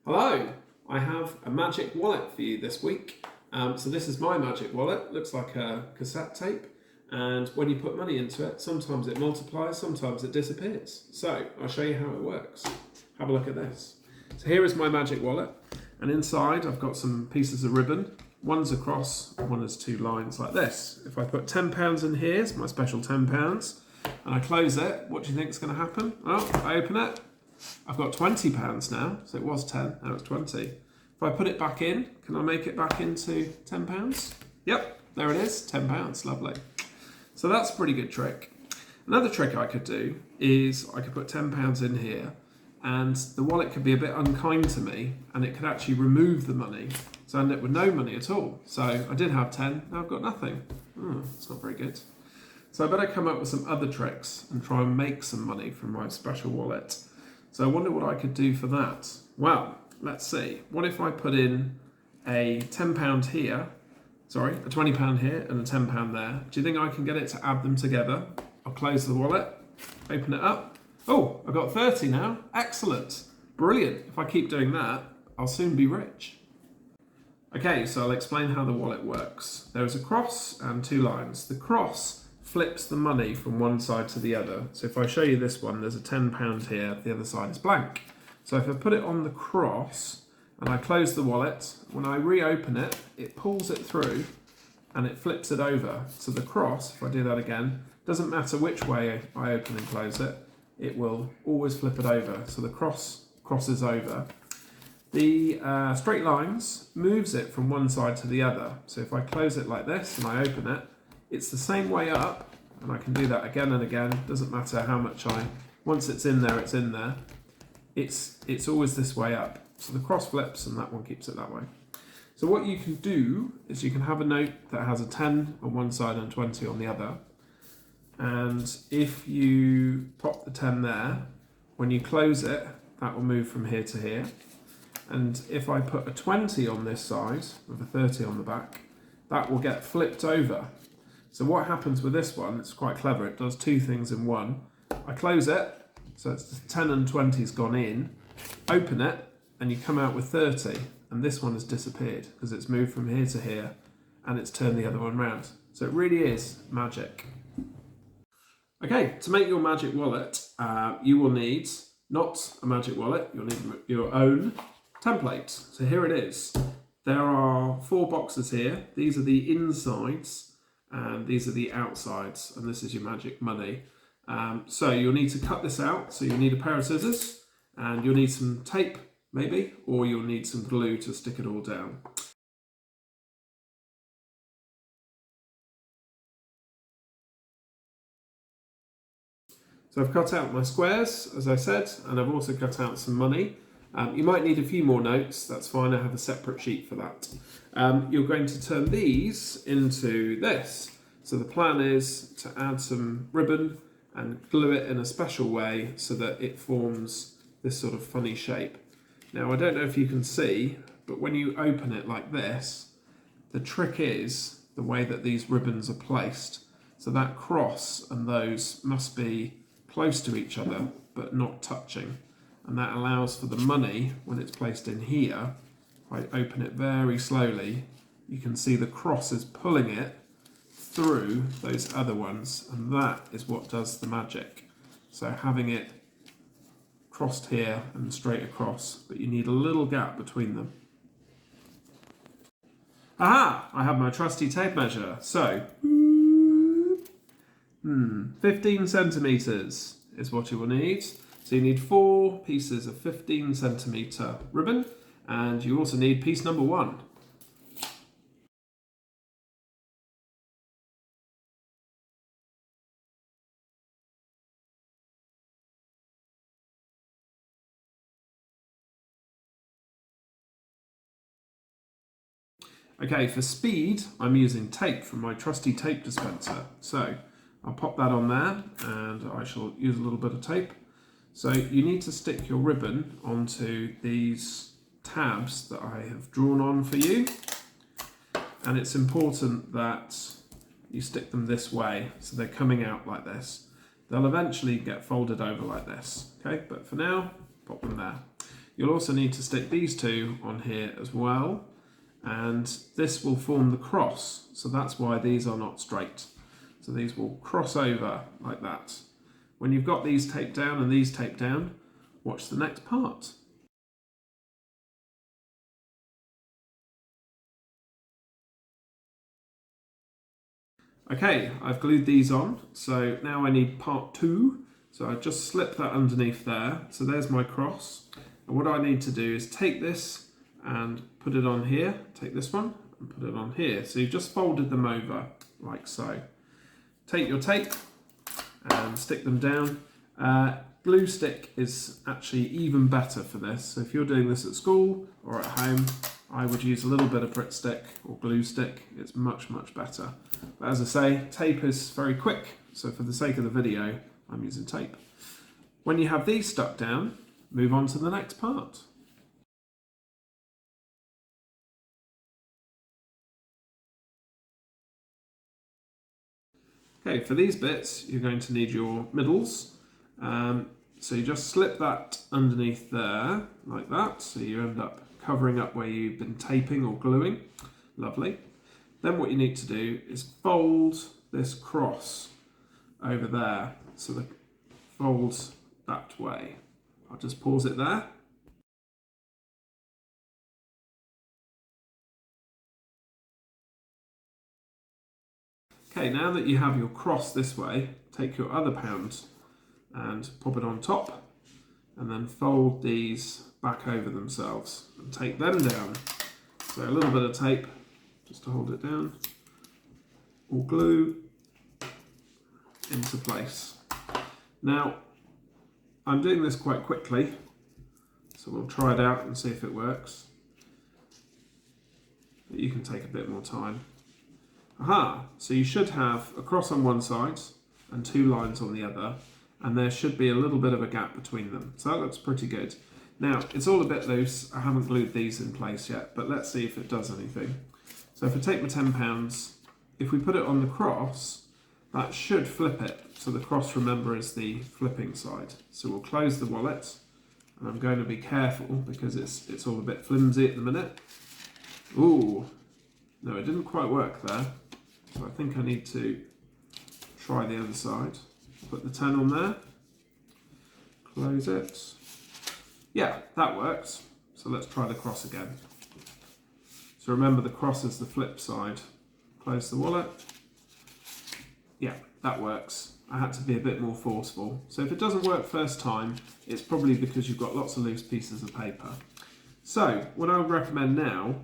Hello, I have a magic wallet for you this week. So this is my magic wallet. Looks like a cassette tape, and when you put money into it, sometimes it multiplies, sometimes it disappears. So I'll show you how it works. Have a look at this. So here is my magic wallet, and inside I've got some pieces of ribbon. One's across, one has two lines like this. If I put £10 in here, it's my special £10, and I close it, what do you think is going to happen? Well, I open it. I've got £20 now, so it was 10, now it's 20. If I put it back in, can I make it back into £10? Yep, there it is, £10, lovely. So that's a pretty good trick. Another trick I could do is I could put £10 in here, and the wallet could be a bit unkind to me, and it could actually remove the money, so I end up with no money at all. So I did have 10, now I've got nothing. It's not very good. So I better come up with some other tricks and try and make some money from my special wallet. So I wonder what I could do for that. Well, let's see. What if I put in a £10 here, a £20 here and a £10 there? Do you think I can get it to add them together? I'll close the wallet, open it up. Oh, I've got 30 now. Excellent. Brilliant. If I keep doing that, I'll soon be rich. Okay, so I'll explain how the wallet works. There is a cross and two lines. The cross flips the money from one side to the other. So if I show you this one, there's a £10 here, the other side is blank. So if I put it on the cross and I close the wallet, when I reopen it, it pulls it through and it flips it over. So the cross, if I do that again, doesn't matter which way I open and close it, it will always flip it over. So the cross crosses over. The straight lines moves it from one side to the other. So if I close it like this and I open it, it's the same way up, and I can do that again and again. Doesn't matter how much once it's in there, it's in there. It's always this way up. So the cross flips and that one keeps it that way. So what you can do is you can have a note that has a 10 on one side and 20 on the other. And if you pop the 10 there, when you close it, that will move from here to here. And if I put a 20 on this side with a 30 on the back, that will get flipped over. So what happens with this one, it's quite clever, it does two things in one. I close it, so it's 10 and 20's gone in, open it, and you come out with 30, and this one has disappeared because it's moved from here to here, and it's turned the other one round. So it really is magic. Okay, to make your magic wallet, you will need not a magic wallet, you'll need your own template. So here it is. There are 4 boxes here. These are the insides, and these are the outsides, and this is your magic money. So you'll need to cut this out. So you'll need a pair of scissors, and you'll need some tape, maybe, or you'll need some glue to stick it all down. So I've cut out my squares, as I said, and I've also cut out some money. You might need a few more notes, that's fine, I have a separate sheet for that. You're going to turn these into this. So the plan is to add some ribbon and glue it in a special way so that it forms this sort of funny shape. Now I don't know if you can see, but when you open it like this, the trick is the way that these ribbons are placed. So that cross and those must be close to each other, but not touching. And that allows for the money, when it's placed in here, if I open it very slowly, you can see the cross is pulling it through those other ones, and that is what does the magic. So having it crossed here and straight across, but you need a little gap between them. Aha! I have my trusty tape measure. So, 15 centimetres is what you will need. So you need 4 pieces of 15 centimetre ribbon, and you also need piece number 1. Okay, for speed, I'm using tape from my trusty tape dispenser. So I'll pop that on there, and I shall use a little bit of tape. So you need to stick your ribbon onto these tabs that I have drawn on for you. And it's important that you stick them this way, so they're coming out like this. They'll eventually get folded over like this, okay? But for now, pop them there. You'll also need to stick these two on here as well, and this will form the cross, so that's why these are not straight. So these will cross over like that. When you've got these taped down and these taped down, watch the next part. Okay, I've glued these on, so now I need part 2. So I just slip that underneath there. So there's my cross. And what I need to do is take this and put it on here. Take this one and put it on here. So you've just folded them over like so. Take your tape and stick them down. Glue stick is actually even better for this. So if you're doing this at school or at home, I would use a little bit of Pritt stick or glue stick. It's much, much better. But as I say, tape is very quick. So for the sake of the video, I'm using tape. When you have these stuck down, move on to the next part. Okay, for these bits, you're going to need your middles. So you just slip that underneath there, like that. So you end up covering up where you've been taping or gluing. Lovely. Then what you need to do is fold this cross over there. So the folds that way. I'll just pause it there. Okay, now that you have your cross this way, take your other pound and pop it on top, and then fold these back over themselves and take them down. So a little bit of tape just to hold it down, or glue into place. Now, I'm doing this quite quickly, so we'll try it out and see if it works. But you can take a bit more time. Aha! So you should have a cross on one side and 2 lines on the other, and there should be a little bit of a gap between them. So that looks pretty good. Now, it's all a bit loose. I haven't glued these in place yet, but let's see if it does anything. So if I take my £10, if we put it on the cross, that should flip it. So the cross, remember, is the flipping side. So we'll close the wallet, and I'm going to be careful because it's all a bit flimsy at the minute. Ooh, no, it didn't quite work there. So I think I need to try the other side. Put the 10 on there, close it. Yeah, that works. So let's try the cross again. So remember, the cross is the flip side. Close the wallet. Yeah, that works. I had to be a bit more forceful. So if it doesn't work first time, it's probably because you've got lots of loose pieces of paper. So what I would recommend now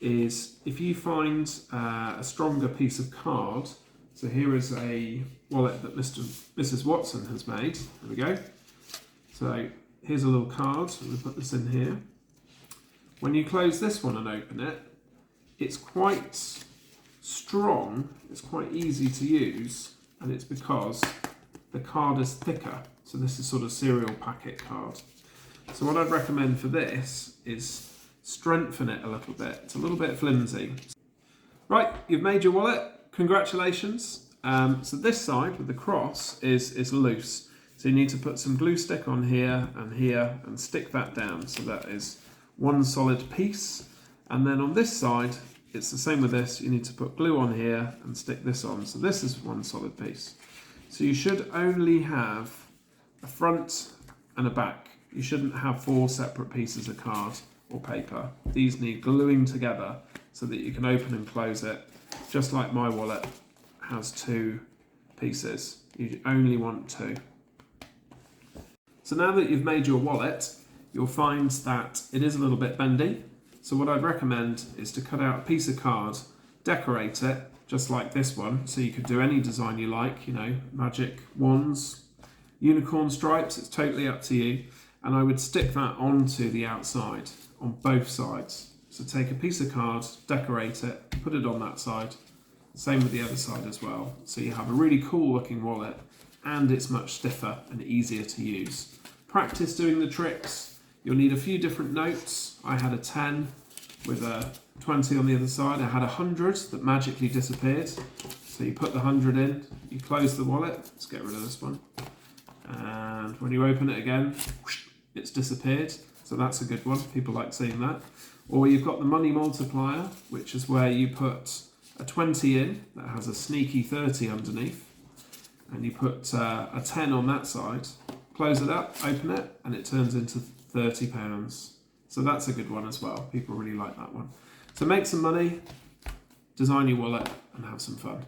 is if you find a stronger piece of card. So here is a wallet that Mrs. Watson has made. There we go. So here's a little card. So we'll put this in here. When you close this one and open it, it's quite strong. It's quite easy to use, and it's because the card is thicker. So this is sort of cereal packet card. So what I'd recommend for this is strengthen it a little bit. It's a little bit flimsy. Right, you've made your wallet. Congratulations. So this side with the cross is loose. So you need to put some glue stick on here and stick that down. So that is one solid piece. And then on this side, it's the same with this. You need to put glue on here and stick this on. So this is one solid piece. So you should only have a front and a back. You shouldn't have 4 separate pieces of card or paper. These need gluing together so that you can open and close it. Just like my wallet has 2 pieces, you only want 2. So now that you've made your wallet, you'll find that it is a little bit bendy. So what I'd recommend is to cut out a piece of card, decorate it, just like this one. So you could do any design you like, you know, magic wands, unicorn stripes, it's totally up to you. And I would stick that onto the outside, on both sides. So take a piece of card, decorate it, put it on that side. Same with the other side as well. So you have a really cool looking wallet, and it's much stiffer and easier to use. Practice doing the tricks. You'll need a few different notes. I had a 10 with a 20 on the other side. I had 100 that magically disappeared. So you put the 100 in, you close the wallet. Let's get rid of this one. And when you open it again, it's disappeared. So that's a good one. People like seeing that. Or you've got the money multiplier, which is where you put a 20 in that has a sneaky 30 underneath, and you put a 10 on that side, close it up, open it, and it turns into £30. So that's a good one as well. People really like that one. So make some money, design your wallet, and have some fun.